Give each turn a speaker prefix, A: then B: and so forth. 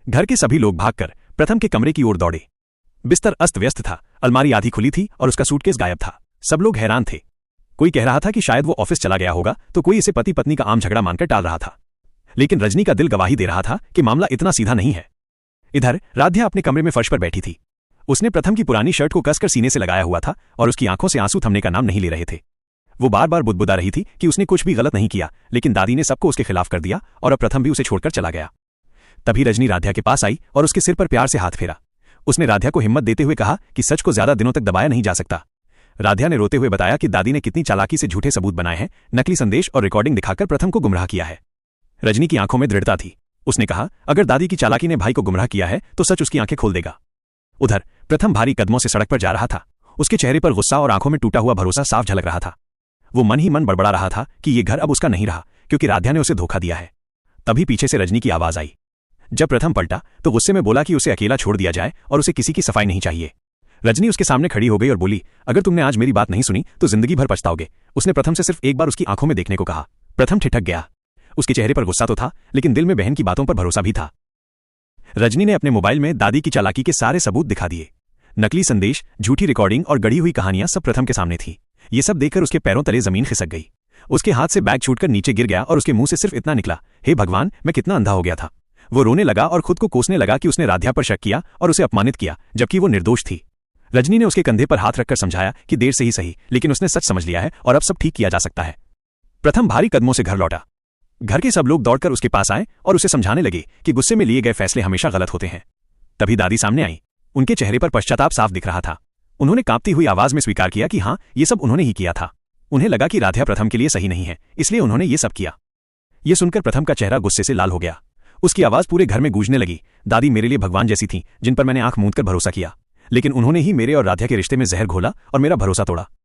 A: घर के सभी लोग भागकर प्रथम के कमरे की ओर दौड़े। बिस्तर अस्त व्यस्त था, अलमारी आधी खुली थी और उसका सूटकेस गायब था। सब लोग हैरान थे। कोई कह रहा था कि शायद वो ऑफिस चला गया होगा, तो कोई इसे पति पत्नी का आम झगड़ा मानकर टाल रहा था। लेकिन रजनी का दिल गवाही दे रहा था कि मामला इतना सीधा नहीं है। इधर राध्या अपने कमरे में फर्श पर बैठी थी। उसने प्रथम की पुरानी शर्ट को कसकर सीने से लगाया हुआ था और उसकी आंखों से आंसू थमने का नाम नहीं ले रहे थे। वो बार बार बुदबुदा रही थी कि उसने कुछ भी गलत नहीं किया, लेकिन दादी ने सबको उसके खिलाफ कर दिया और अब प्रथम भी उसे छोड़कर चला गया। तभी रजनी राध्या के पास आई और उसके सिर पर प्यार से हाथ फेरा। उसने राध्या को हिम्मत देते हुए कहा कि सच को ज्यादा दिनों तक दबाया नहीं जा सकता। राध्या ने रोते हुए बताया कि दादी ने कितनी चालाकी से झूठे सबूत बनाए हैं, नकली संदेश और रिकॉर्डिंग दिखाकर प्रथम को गुमराह किया है। रजनी की आंखों में दृढ़ता थी। उसने कहा, अगर दादी की चालाकी ने भाई को गुमराह किया है तो सच उसकी आंखें खोल देगा। उधर प्रथम भारी कदमों से सड़क पर जा रहा था। उसके चेहरे पर गुस्सा और आंखों में टूटा हुआ भरोसा साफ झलक रहा था। वो मन ही मन बड़बड़ा रहा था कि ये घर अब उसका नहीं रहा, क्योंकि राध्या ने उसे धोखा दिया है। तभी पीछे से रजनी की आवाज आई। जब प्रथम पलटा तो गुस्से में बोला कि उसे अकेला छोड़ दिया जाए और उसे किसी की सफाई नहीं चाहिए। रजनी उसके सामने खड़ी हो गई और बोली, अगर तुमने आज मेरी बात नहीं सुनी तो जिंदगी भर पछताओगे। उसने प्रथम से सिर्फ एक बार उसकी आंखों में देखने को कहा। प्रथम ठिठक गया। उसके चेहरे पर गुस्सा तो था, लेकिन दिल में बहन की बातों पर भरोसा भी था। रजनी ने अपने मोबाइल में दादी की चालाकी के सारे सबूत दिखा दिए। नकली संदेश, झूठी रिकॉर्डिंग और गढ़ी हुई कहानियां सब प्रथम के सामने थी। ये सब देखकर उसके पैरों तले जमीन खिसक गई। उसके हाथ से बैग छूटकर नीचे गिर गया और उसके मुंह से सिर्फ इतना निकला, हे भगवान, मैं कितना अंधा हो गया था। वो रोने लगा और खुद को कोसने लगा कि उसने राध्या पर शक किया और उसे अपमानित किया, जबकि वो निर्दोष थी। रजनी ने उसके कंधे पर हाथ रखकर समझाया कि देर से ही सही, लेकिन उसने सच समझ लिया है और अब सब ठीक किया जा सकता है। प्रथम भारी कदमों से घर लौटा। घर के सब लोग दौड़कर उसके पास आए और उसे समझाने लगे कि गुस्से में लिए गए फैसले हमेशा गलत होते हैं। तभी दादी सामने आई। उनके चेहरे पर पश्चाताप साफ दिख रहा था। उन्होंने कांपती हुई आवाज में स्वीकार किया कि हाँ, ये सब उन्होंने ही किया था। उन्हें लगा कि राध्या प्रथम के लिए सही नहीं है, इसलिए उन्होंने ये सब किया। ये सुनकर प्रथम का चेहरा गुस्से से लाल हो गया। उसकी आवाज पूरे घर में गूंजने लगी, दादी मेरे लिए भगवान जैसी थी, जिन पर मैंने आंख मूंदकर भरोसा किया, लेकिन उन्होंने ही मेरे और राध्या के रिश्ते में जहर घोला और मेरा भरोसा तोड़ा।